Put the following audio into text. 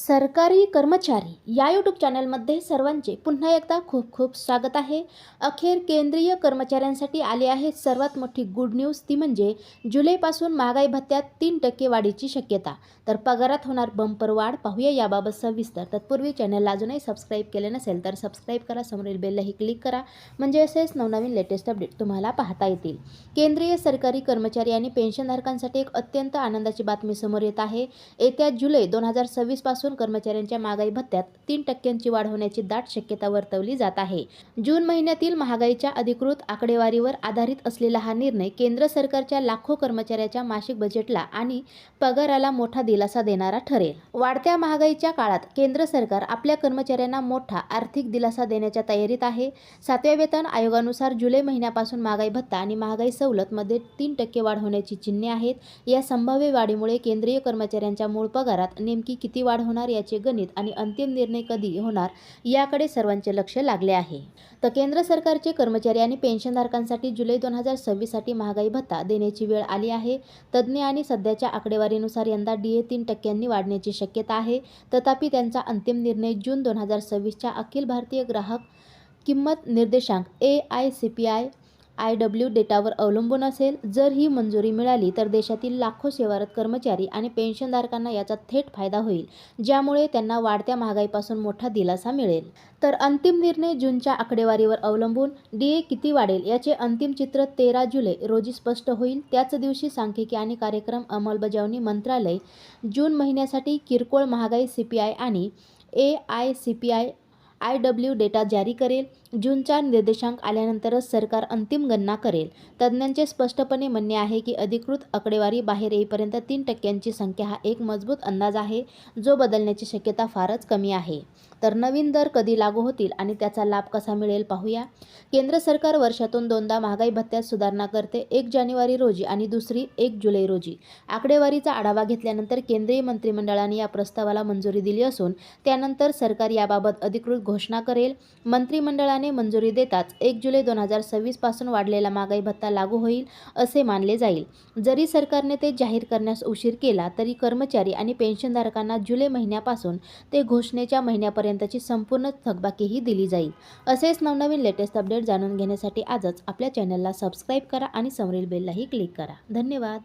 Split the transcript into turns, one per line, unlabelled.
सरकारी कर्मचारी या यूट्यूब चॅनलमध्ये सर्वांचे पुन्हा एकदा खूप खूप स्वागत आहे। अखेर केंद्रीय कर्मचाऱ्यांसाठी आली आहे सर्वात मोठी गुड न्यूज, ती म्हणजे जुलैपासून महागाई भत्त्यात 3% वाढीची शक्यता। तर पगारात होणार बंपर वाढ, पाहूया याबाबत सविस्तर। तत्पूर्वी चॅनलला अजूनही सबस्क्राईब केले नसेल तर सबस्क्राईब करा, समोरील बेललाही क्लिक करा, म्हणजे असेच नवनवीन लेटेस्ट अपडेट तुम्हाला पाहता येतील। केंद्रीय सरकारी कर्मचारी आणि पेन्शनधारकांसाठी एक अत्यंत आनंदाची बातमी समोर येत आहे। येत्या जुलै 2026 पासून कर्मचाऱ्यांच्या महागाई भत्त्यात 3% वाढ होण्याची दाट शक्यता वर्तवली जात आहे। जून महिन्यातील महागाईच्या अधिकृत आकडेवारीवर आधारित असलेला हा निर्णय केंद्र सरकारच्या लाखो कर्मचाऱ्यांच्या मासिक बजेटला आणि पगाराला मोठा दिलासा देणारा ठरेल। वाढत्या महागाईच्या काळात केंद्र सरकार आपल्या कर्मचाऱ्यांना मोठा आर्थिक दिलासा देण्याच्या तयारीत आहे। 7व्या वेतन आयोगानुसार जुलै महिन्यापासून महागाई भत्ता आणि महागाई सवलत मध्ये 3% वाढ होण्याची चिन्हे आहेत। या संभाव्य वाढीमुळे केंद्रीय कर्मचाऱ्यांच्या मूळ पगारात नेमकी किती वाढ होणार याचे गणित आणि अंतिम निर्णय कधी होणार याकडे सर्वांचे लक्ष लागले आहे। तर केंद्र सरकारचे कर्मचारी आणि पेन्शनधारकांसाठी जुलै 2026 साठी महागाई भत्ता देण्याची वेळ आली आहे। तज्ज्ञ आणि सध्याच्या आकडेवारीनुसार यंदा DA 3% वाढण्याची शक्यता आहे। तथापि त्यांचा अंतिम निर्णय जून 2026 च्या अखिल भारतीय ग्राहक किंमत निर्देशांक AICPI IW डेटावर अवलंबून असेल। जर ही मंजुरी मिळाली तर देशातील लाखो सेवारत कर्मचारी आणि पेन्शनधारकांना याचा थेट फायदा होईल, ज्यामुळे त्यांना वाढत्या महागाईपासून मोठा दिलासा मिळेल। तर अंतिम निर्णय जूनच्या आकडेवारीवर अवलंबून DA किती वाढेल याचे अंतिम चित्र 13 जुलै रोजी स्पष्ट होईल। त्याच दिवशी सांख्यिकी आणि कार्यक्रम अंमलबजावणी मंत्रालय जून महिन्यासाठी किरकोळ महागाई CPI आणि AICPI IW डेटा जारी करेल। जूनचा निर्देशांक आल्यानंतरच सरकार अंतिम गणना करेल। तज्ज्ञांचे स्पष्टपणे म्हणणे आहे की अधिकृत आकडेवारी बाहेर येईपर्यंत 3%ची संख्या हा एक मजबूत अंदाज आहे, जो बदलण्याची शक्यता फारच कमी आहे। तर नवीन दर कधी लागू होतील आणि त्याचा लाभ कसा मिळेल पाहूया। केंद्र सरकार वर्षातून दोनदा महागाई भत्त्यात सुधारणा करते, 1 जानेवारी रोजी आणि दुसरी 1 जुलै रोजी। आकडेवारीचा आढावा घेतल्यानंतर केंद्रीय मंत्रिमंडळाने या प्रस्तावाला मंजुरी दिली असून त्यानंतर सरकार याबाबत अधिकृत घोषणा करेल। मंत्रिमंडळाने मंजुरी देताच 1 जुलै 2026 पासून वाढलेला महागाई भत्ता लागू होईल असे मानले जाईल। जरी सरकारने ते जाहीर करण्यास उशीर केला तरी कर्मचारी आणि पेन्शनधारकांना जुलै महिन्यापासून ते घोषणेच्या महिन्यापर्यंतची संपूर्ण थकबाकीही दिली जाईल। असेच नवनवीन लेटेस्ट अपडेट जाणून घेण्यासाठी आजच आपल्या चॅनलला सबस्क्राईब करा आणि समोरील बेललाही क्लिक करा। धन्यवाद।